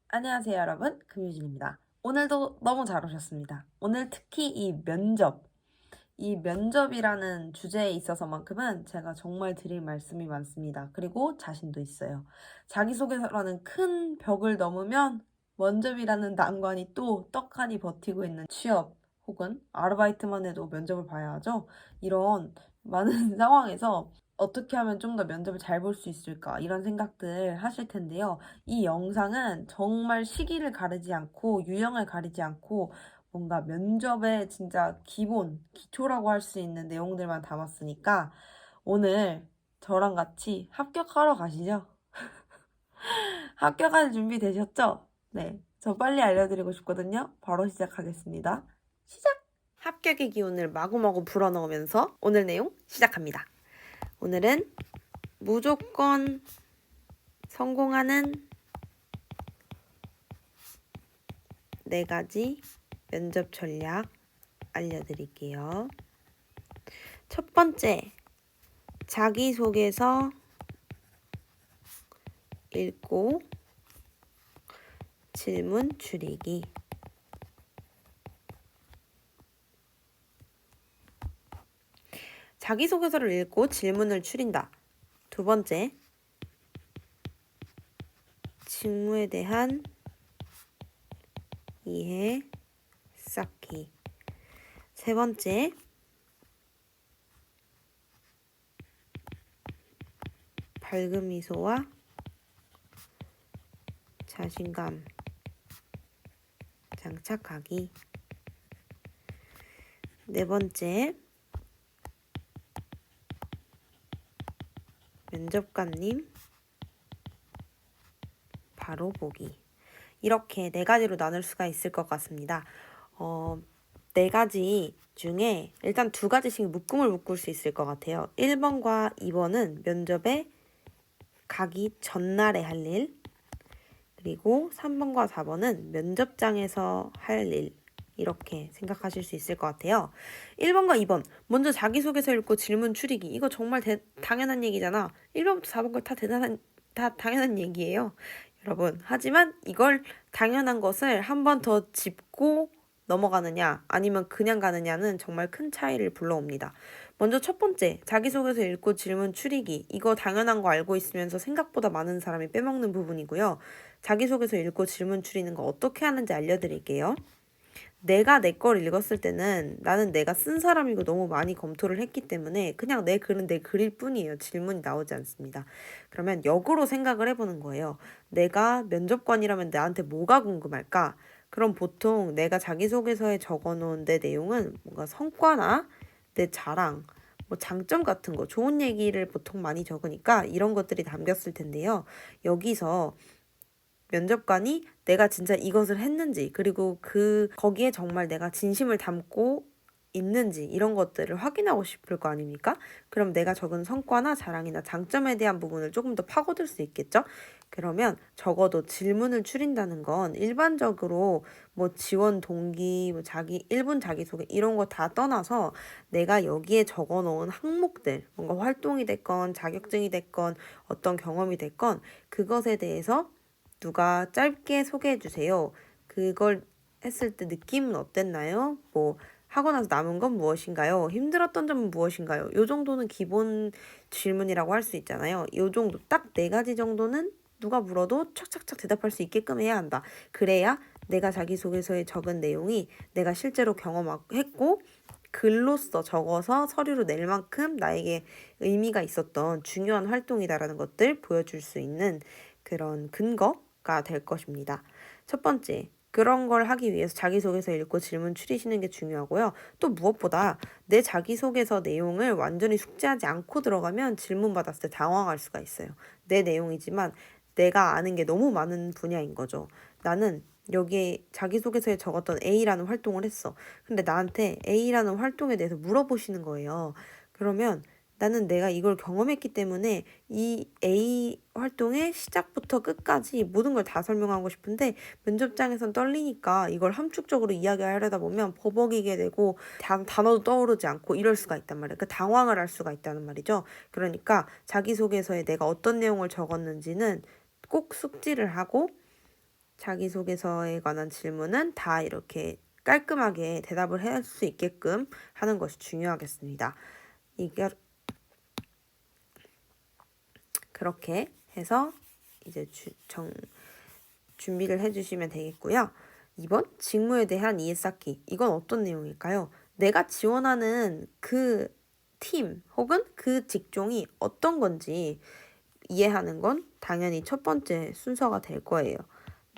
안녕하세요, 여러분. 금유진입니다. 오늘도 너무 잘 오셨습니다. 오늘 특히 이 면접이라는 주제에 있어서만큼은 제가 정말 드릴 말씀이 많습니다. 그리고 자신도 있어요. 자기소개서라는 큰 벽을 넘으면 면접이라는 난관이 또 떡하니 버티고 있는 취업 혹은 아르바이트만 해도 면접을 봐야 하죠. 이런 많은 상황에서 어떻게 하면 좀 더 면접을 잘 볼 수 있을까 이런 생각들 하실 텐데요. 이 영상은 정말 시기를 가리지 않고 유형을 가리지 않고 뭔가 면접의 진짜 기본, 기초라고 할 수 있는 내용들만 담았으니까 오늘 저랑 같이 합격하러 가시죠. 합격할 준비 되셨죠? 네. 저 빨리 알려드리고 싶거든요. 바로 시작하겠습니다. 시작! 합격의 기운을 마구마구 불어넣으면서 오늘 내용 시작합니다. 오늘은 무조건 성공하는 4가지 면접 전략 알려드릴게요. 첫 번째, 자기소개서 읽고 질문 추리기. 자기소개서를 읽고 질문을 추린다. 두 번째, 직무에 대한 이해 쌓기. 세 번째, 밝은 미소와 자신감 장착하기. 네 번째, 면접관님 바로 보기. 이렇게 4가지로 나눌 수가 있을 것 같습니다. 4가지 중에 일단 2가지씩 묶음을 묶을 수 있을 것 같아요. 1번과 2번은 면접에 가기 전날에 할 일, 그리고 3번과 4번은 면접장에서 할 일, 이렇게 생각하실 수 있을 것 같아요. 1번과 2번, 먼저 자기소개서 읽고 질문 추리기. 이거 정말 당연한 얘기잖아. 1번부터 4번까지 다 당연한 얘기예요. 여러분, 하지만 이걸 당연한 것을 한 번 더 짚고 넘어가느냐 아니면 그냥 가느냐는 정말 큰 차이를 불러옵니다. 먼저 첫 번째, 자기소개서 읽고 질문 추리기. 이거 당연한 거 알고 있으면서 생각보다 많은 사람이 빼먹는 부분이고요. 자기소개서 읽고 질문 추리는 거 어떻게 하는지 알려드릴게요. 내가 내 걸 읽었을 때는 나는 내가 쓴 사람이고 너무 많이 검토를 했기 때문에 그냥 내 글은 내 글일 뿐이에요. 질문이 나오지 않습니다. 그러면 역으로 생각을 해보는 거예요. 내가 면접관이라면 나한테 뭐가 궁금할까? 그럼 보통 내가 자기소개서에 적어놓은 내 내용은 뭔가 성과나 내 자랑, 뭐 장점 같은 거, 좋은 얘기를 보통 많이 적으니까 이런 것들이 담겼을 텐데요. 여기서 면접관이 내가 진짜 이것을 했는지, 그리고 거기에 정말 내가 진심을 담고 있는지 이런 것들을 확인하고 싶을 거 아닙니까? 그럼 내가 적은 성과나 자랑이나 장점에 대한 부분을 조금 더 파고들 수 있겠죠? 그러면 적어도 질문을 추린다는 건 일반적으로 뭐 지원 동기, 뭐 1분 자기소개 이런 거 다 떠나서 내가 여기에 적어 놓은 항목들, 뭔가 활동이 됐건 자격증이 됐건 어떤 경험이 됐건 그것에 대해서 누가 짧게 소개해 주세요. 그걸 했을 때 느낌은 어땠나요? 뭐 하고 나서 남은 건 무엇인가요? 힘들었던 점은 무엇인가요? 요 정도는 기본 질문이라고 할 수 있잖아요. 요 정도 딱 4가지 정도는 누가 물어도 착착착 대답할 수 있게끔 해야 한다. 그래야 내가 자기소개서에 적은 내용이 내가 실제로 경험했고 글로써 적어서 서류로 낼 만큼 나에게 의미가 있었던 중요한 활동이다라는 것들 보여줄 수 있는 그런 근거가 될 것입니다. 첫 번째, 그런 걸 하기 위해서 자기소개서 읽고 질문 추리시는 게 중요하고요. 또 무엇보다 내 자기소개서 내용을 완전히 숙지하지 않고 들어가면 질문 받았을 때 당황할 수가 있어요. 내 내용이지만 내가 아는 게 너무 많은 분야인 거죠. 나는 여기에 자기소개서에 적었던 A라는 활동을 했어. 근데 나한테 A라는 활동에 대해서 물어보시는 거예요. 그러면 나는 내가 이걸 경험했기 때문에 이 A 활동의 시작부터 끝까지 모든 걸 다 설명하고 싶은데 면접장에선 떨리니까 이걸 함축적으로 이야기하려다 보면 버벅이게 되고 단어도 떠오르지 않고 이럴 수가 있단 말이에요. 그 당황을 할 수가 있다는 말이죠. 그러니까 자기소개서에 내가 어떤 내용을 적었는지는 꼭 숙지를 하고 자기소개서에 관한 질문은 다 이렇게 깔끔하게 대답을 할 수 있게끔 하는 것이 중요하겠습니다. 이게 그렇게 해서 이제 준비를 해주시면 되겠고요. 2번 직무에 대한 이해 쌓기. 이건 어떤 내용일까요? 내가 지원하는 그 팀 혹은 그 직종이 어떤 건지 이해하는 건 당연히 첫 번째 순서가 될 거예요.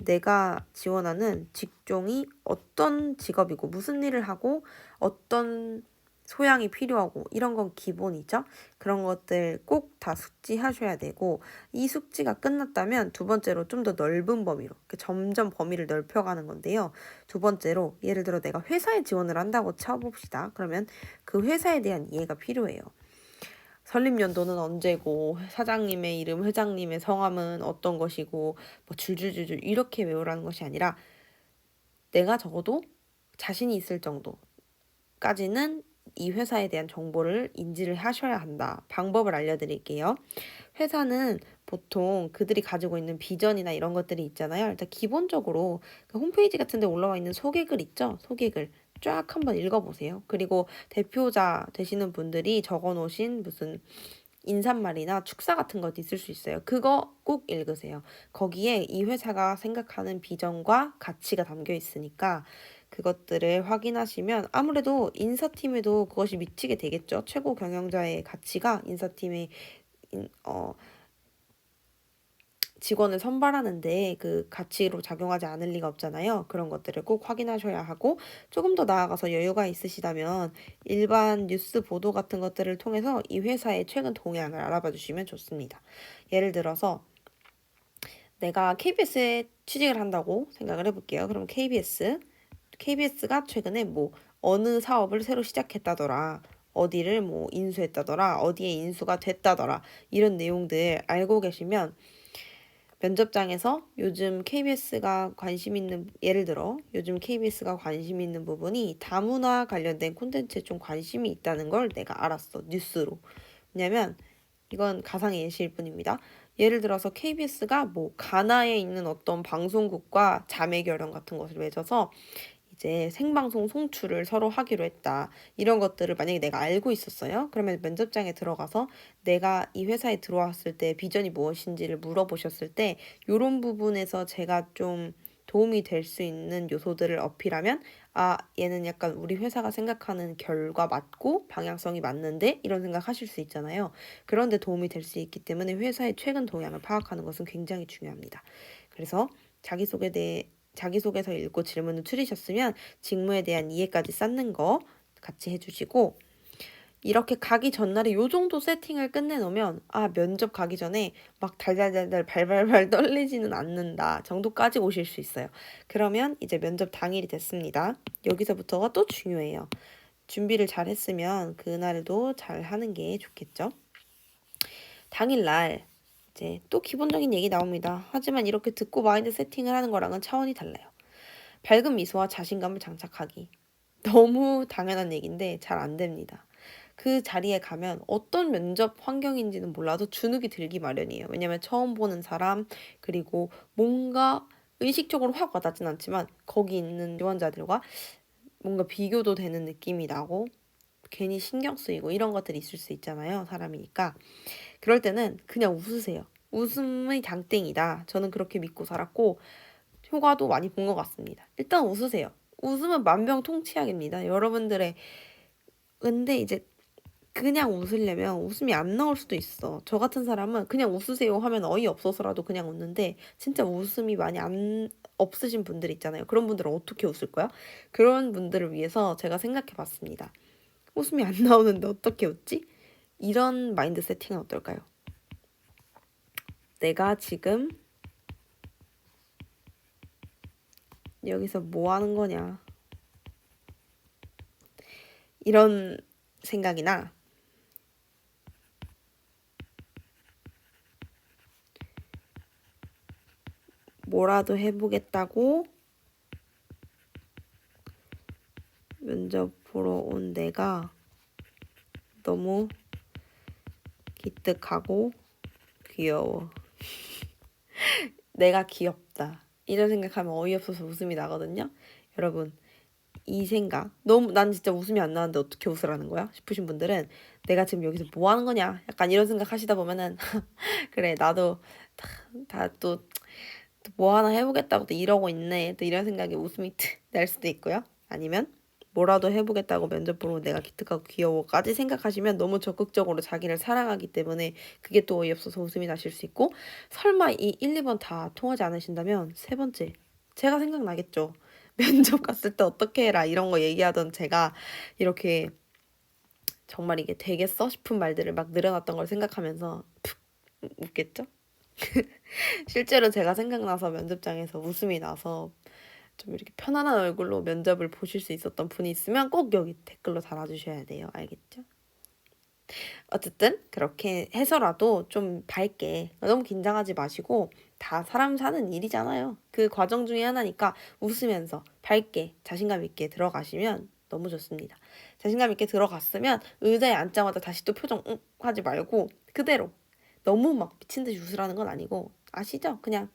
내가 지원하는 직종이 어떤 직업이고 무슨 일을 하고 어떤 소양이 필요하고 이런 건 기본이죠. 그런 것들 꼭 다 숙지하셔야 되고 이 숙지가 끝났다면 두 번째로 좀 더 넓은 범위로 점점 범위를 넓혀가는 건데요. 두 번째로 예를 들어 내가 회사에 지원을 한다고 쳐봅시다. 그러면 그 회사에 대한 이해가 필요해요. 설립연도는 언제고 사장님의 이름, 회장님의 성함은 어떤 것이고 뭐 줄줄줄줄 이렇게 외우라는 것이 아니라 내가 적어도 자신이 있을 정도까지는 이 회사에 대한 정보를 인지를 하셔야 한다. 방법을 알려드릴게요. 회사는 보통 그들이 가지고 있는 비전이나 이런 것들이 있잖아요. 일단 기본적으로 그 홈페이지 같은 데 올라와 있는 소개글 있죠? 소개글. 쫙 한번 읽어보세요. 그리고 대표자 되시는 분들이 적어놓으신 무슨 인사말이나 축사 같은 것도 있을 수 있어요. 그거 꼭 읽으세요. 거기에 이 회사가 생각하는 비전과 가치가 담겨 있으니까 그것들을 확인하시면 아무래도 인사팀에도 그것이 미치게 되겠죠. 최고 경영자의 가치가 인사팀의 직원을 선발하는데 그 가치로 작용하지 않을 리가 없잖아요. 그런 것들을 꼭 확인하셔야 하고 조금 더 나아가서 여유가 있으시다면 일반 뉴스 보도 같은 것들을 통해서 이 회사의 최근 동향을 알아봐 주시면 좋습니다. 예를 들어서 내가 KBS에 취직을 한다고 생각을 해볼게요. 그럼 KBS가 최근에 뭐 어느 사업을 새로 시작했다더라. 어디를 뭐 인수했다더라. 어디에 인수가 됐다더라. 이런 내용들 알고 계시면 면접장에서 요즘 KBS가 관심 있는, 예를 들어 요즘 KBS가 관심 있는 부분이 다문화 관련된 콘텐츠에 좀 관심이 있다는 걸 내가 알았어. 뉴스로. 왜냐면 이건 가상의 예시일 뿐입니다. 예를 들어서 KBS가 뭐 가나에 있는 어떤 방송국과 자매 결연 같은 것을 맺어서 이제 생방송 송출을 서로 하기로 했다. 이런 것들을 만약에 내가 알고 있었어요. 그러면 면접장에 들어가서 내가 이 회사에 들어왔을 때 비전이 무엇인지를 물어보셨을 때 이런 부분에서 제가 좀 도움이 될 수 있는 요소들을 어필하면 아, 얘는 약간 우리 회사가 생각하는 결과 맞고 방향성이 맞는데 이런 생각하실 수 있잖아요. 그런데 도움이 될 수 있기 때문에 회사의 최근 동향을 파악하는 것은 굉장히 중요합니다. 그래서 자기소개서 읽고 질문을 추리셨으면 직무에 대한 이해까지 쌓는 거 같이 해주시고 이렇게 가기 전날에 요 정도 세팅을 끝내놓으면 아 면접 가기 전에 막 달달달달 발발발 떨리지는 않는다 정도까지 오실 수 있어요. 그러면 이제 면접 당일이 됐습니다. 여기서부터가 또 중요해요. 준비를 잘 했으면 그날도 잘 하는 게 좋겠죠. 당일날 이제 또 기본적인 얘기 나옵니다. 하지만 이렇게 듣고 마인드 세팅을 하는 거랑은 차원이 달라요. 밝은 미소와 자신감을 장착하기. 너무 당연한 얘기인데 잘 안 됩니다. 그 자리에 가면 어떤 면접 환경인지는 몰라도 주눅이 들기 마련이에요. 왜냐면 처음 보는 사람, 그리고 뭔가 의식적으로 확 와닿진 않지만 거기 있는 지원자들과 뭔가 비교도 되는 느낌이 나고 괜히 신경 쓰이고 이런 것들이 있을 수 있잖아요. 사람이니까. 그럴 때는 그냥 웃으세요. 웃음의 장땡이다. 저는 그렇게 믿고 살았고 효과도 많이 본 것 같습니다. 일단 웃으세요. 웃으면 만병통치약입니다. 여러분들의 근데 이제 그냥 웃으려면 웃음이 안 나올 수도 있어. 저 같은 사람은 그냥 웃으세요 하면 어이없어서라도 그냥 웃는데 진짜 웃음이 많이 안 없으신 분들 있잖아요. 그런 분들은 어떻게 웃을 거야? 그런 분들을 위해서 제가 생각해 봤습니다. 웃음이 안 나오는데 어떻게 웃지? 이런 마인드 세팅은 어떨까요? 내가 지금 여기서 뭐 하는 거냐? 이런 생각이나 뭐라도 해보겠다고 면접 보러 온 내가 너무 기특하고 귀여워. 내가 귀엽다. 이런 생각하면 어이없어서 웃음이 나거든요. 여러분, 이 생각 너무 난 진짜 웃음이 안 나는데 어떻게 웃으라는 거야 싶으신 분들은 내가 지금 여기서 뭐 하는 거냐 약간 이런 생각 하시다 보면은 그래 나도 다 또 뭐 하나 해보겠다고 또 이러고 있네 또 이런 생각에 웃음이 날 수도 있고요. 아니면 뭐라도 해보겠다고 면접 보러 내가 기특하고 귀여워까지 생각하시면 너무 적극적으로 자기를 사랑하기 때문에 그게 또 어이없어서 웃음이 나실 수 있고, 설마 이 1, 2번 다 통하지 않으신다면 세 번째 제가 생각나겠죠. 면접 갔을 때 어떻게 해라 이런 거 얘기하던 제가 이렇게 정말 이게 되겠어 싶은 말들을 막 늘어놨던 걸 생각하면서 푹 웃겠죠? 실제로 제가 생각나서 면접장에서 웃음이 나서 좀 이렇게 편안한 얼굴로 면접을 보실 수 있었던 분이 있으면 꼭 여기 댓글로 달아주셔야 돼요. 알겠죠? 어쨌든 그렇게 해서라도 좀 밝게 너무 긴장하지 마시고 다 사람 사는 일이잖아요. 그 과정 중에 하나니까 웃으면서 밝게 자신감 있게 들어가시면 너무 좋습니다. 자신감 있게 들어갔으면 의자에 앉자마자 다시 또 표정 하지 말고 그대로 너무 막 미친 듯이 웃으라는 건 아니고 아시죠? 그냥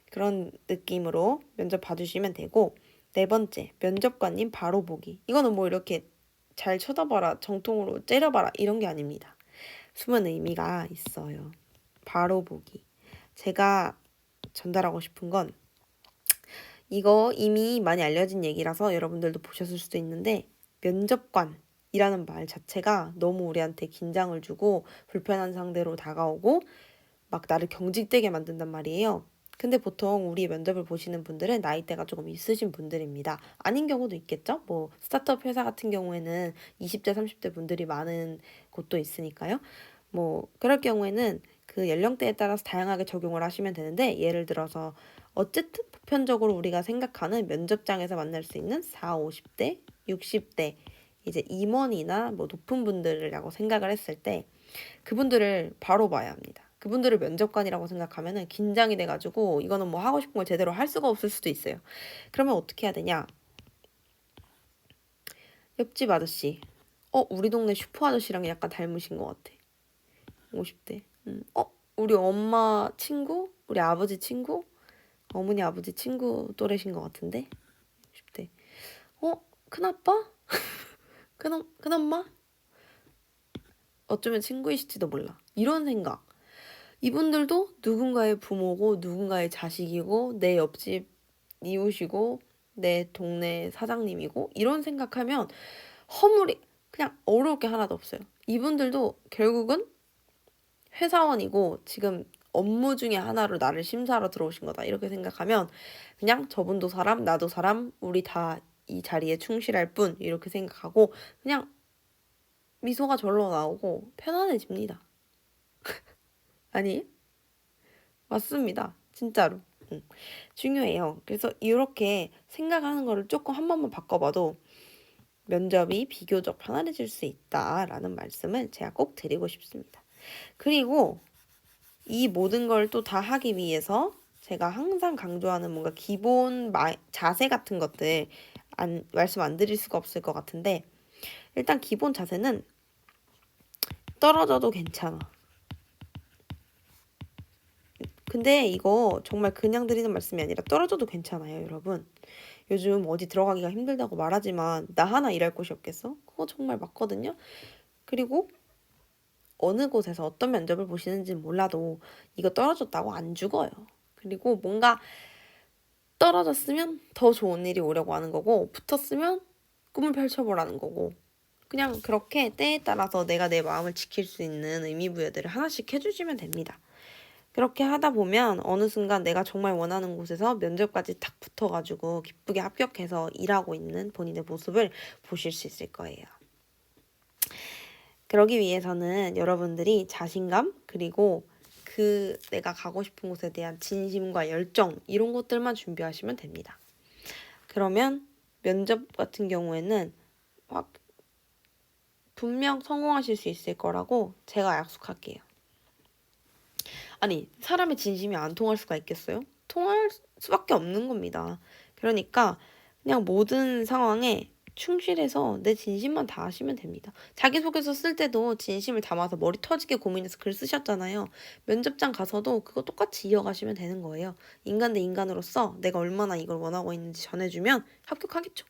그런 느낌으로 면접 봐주시면 되고, 네 번째 면접관님 바로 보기. 이거는 뭐 이렇게 잘 쳐다봐라 정통으로 째려봐라 이런 게 아닙니다. 숨은 의미가 있어요. 바로 보기. 제가 전달하고 싶은 건 이거 이미 많이 알려진 얘기라서 여러분들도 보셨을 수도 있는데, 면접관이라는 말 자체가 너무 우리한테 긴장을 주고 불편한 상대로 다가오고 막 나를 경직되게 만든단 말이에요. 근데 보통 우리 면접을 보시는 분들은 나이대가 조금 있으신 분들입니다. 아닌 경우도 있겠죠? 뭐 스타트업 회사 같은 경우에는 20대, 30대 분들이 많은 곳도 있으니까요. 뭐 그럴 경우에는 그 연령대에 따라서 다양하게 적용을 하시면 되는데, 예를 들어서 어쨌든 보편적으로 우리가 생각하는 면접장에서 만날 수 있는 4, 50대, 60대 이제 임원이나 뭐 높은 분들이라고 생각을 했을 때 그분들을 바로 봐야 합니다. 그분들을 면접관이라고 생각하면은 긴장이 돼가지고 이거는 뭐 하고 싶은 걸 제대로 할 수가 없을 수도 있어요. 그러면 어떻게 해야 되냐? 옆집 아저씨. 우리 동네 슈퍼 아저씨랑 약간 닮으신 것 같아. 50대. 우리 엄마 친구? 우리 아버지 친구? 어머니 아버지 친구 또래신 것 같은데? 50대. 큰아빠? 큰엄마? 어쩌면 친구이실지도 몰라. 이런 생각. 이분들도 누군가의 부모고 누군가의 자식이고 내 옆집 이웃이고 내 동네 사장님이고 이런 생각하면 허물이 그냥 어려울 게 하나도 없어요. 이분들도 결국은 회사원이고 지금 업무 중에 하나로 나를 심사하러 들어오신 거다 이렇게 생각하면 그냥 저분도 사람 나도 사람 우리 다 이 자리에 충실할 뿐 이렇게 생각하고 그냥 미소가 절로 나오고 편안해집니다. 아니? 맞습니다. 진짜로. 중요해요. 그래서 이렇게 생각하는 거를 조금 한 번만 바꿔봐도 면접이 비교적 편안해질 수 있다라는 말씀을 제가 꼭 드리고 싶습니다. 그리고 이 모든 걸 또 다 하기 위해서 제가 항상 강조하는 뭔가 기본 자세 같은 것들 말씀 안 드릴 수가 없을 것 같은데, 일단 기본 자세는 떨어져도 괜찮아. 근데 이거 정말 그냥 드리는 말씀이 아니라 떨어져도 괜찮아요, 여러분. 요즘 어디 들어가기가 힘들다고 말하지만 나 하나 일할 곳이 없겠어? 그거 정말 맞거든요. 그리고 어느 곳에서 어떤 면접을 보시는지는 몰라도 이거 떨어졌다고 안 죽어요. 그리고 뭔가 떨어졌으면 더 좋은 일이 오려고 하는 거고 붙었으면 꿈을 펼쳐보라는 거고, 그냥 그렇게 때에 따라서 내가 내 마음을 지킬 수 있는 의미부여들을 하나씩 해주시면 됩니다. 그렇게 하다 보면 어느 순간 내가 정말 원하는 곳에서 면접까지 탁 붙어가지고 기쁘게 합격해서 일하고 있는 본인의 모습을 보실 수 있을 거예요. 그러기 위해서는 여러분들이 자신감 그리고 그 내가 가고 싶은 곳에 대한 진심과 열정 이런 것들만 준비하시면 됩니다. 그러면 면접 같은 경우에는 막 분명 성공하실 수 있을 거라고 제가 약속할게요. 아니, 사람의 진심이 안 통할 수가 있겠어요? 통할 수밖에 없는 겁니다. 그러니까 그냥 모든 상황에 충실해서 내 진심만 다하시면 됩니다. 자기소개서 쓸 때도 진심을 담아서 머리 터지게 고민해서 글 쓰셨잖아요. 면접장 가서도 그거 똑같이 이어가시면 되는 거예요. 인간 대 인간으로서 내가 얼마나 이걸 원하고 있는지 전해주면 합격하겠죠.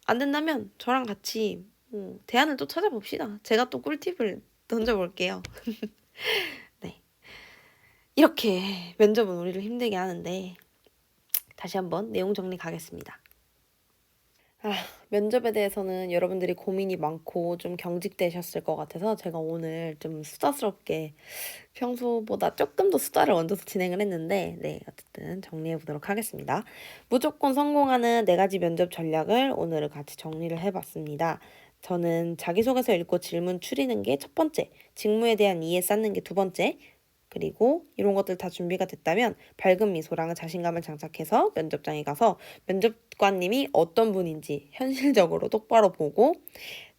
안 된다면 저랑 같이 대안을 또 찾아봅시다. 제가 또 꿀팁을 던져볼게요. 네. 이렇게 면접은 우리를 힘들게 하는데 다시 한번 내용 정리 가겠습니다. 면접에 대해서는 여러분들이 고민이 많고 좀 경직되셨을 것 같아서 제가 오늘 좀 수다스럽게 평소보다 조금 더 수다를 얹어서 진행을 했는데 네, 어쨌든 정리해 보도록 하겠습니다. 무조건 성공하는 4가지 면접 전략을 오늘 같이 정리를 해봤습니다. 저는 자기소개서 읽고 질문 추리는 게 첫 번째, 직무에 대한 이해 쌓는 게 두 번째, 그리고 이런 것들 다 준비가 됐다면 밝은 미소랑 자신감을 장착해서 면접장에 가서 면접관님이 어떤 분인지 현실적으로 똑바로 보고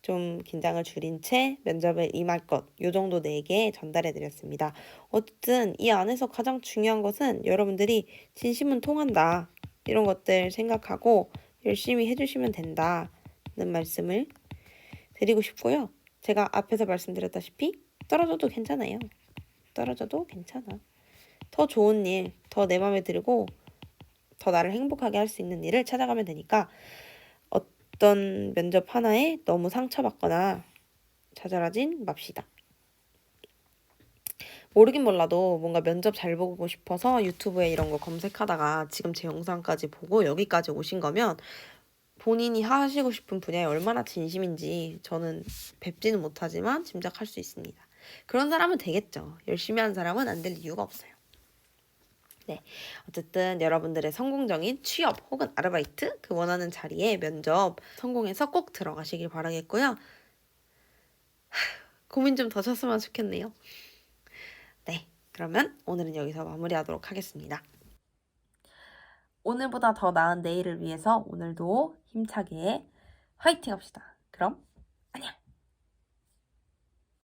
좀 긴장을 줄인 채 면접에 임할 것, 요 정도 4개 전달해 드렸습니다. 어쨌든 이 안에서 가장 중요한 것은 여러분들이 진심은 통한다. 이런 것들 생각하고 열심히 해주시면 된다는 말씀을 드리고 싶고요. 제가 앞에서 말씀드렸다시피 떨어져도 괜찮아요. 떨어져도 괜찮아. 더 좋은 일, 더 내 맘에 들고 더 나를 행복하게 할 수 있는 일을 찾아가면 되니까 어떤 면접 하나에 너무 상처받거나 좌절하진 맙시다. 모르긴 몰라도 뭔가 면접 잘 보고 싶어서 유튜브에 이런 거 검색하다가 지금 제 영상까지 보고 여기까지 오신 거면 본인이 하시고 싶은 분야에 얼마나 진심인지 저는 뵙지는 못하지만 짐작할 수 있습니다. 그런 사람은 되겠죠. 열심히 하는 사람은 안 될 이유가 없어요. 네, 어쨌든 여러분들의 성공적인 취업 혹은 아르바이트 그 원하는 자리에 면접 성공해서 꼭 들어가시길 바라겠고요. 고민 좀 더 쳤으면 좋겠네요. 네, 그러면 오늘은 여기서 마무리하도록 하겠습니다. 오늘보다 더 나은 내일을 위해서 오늘도 힘차게 화이팅 합시다. 그럼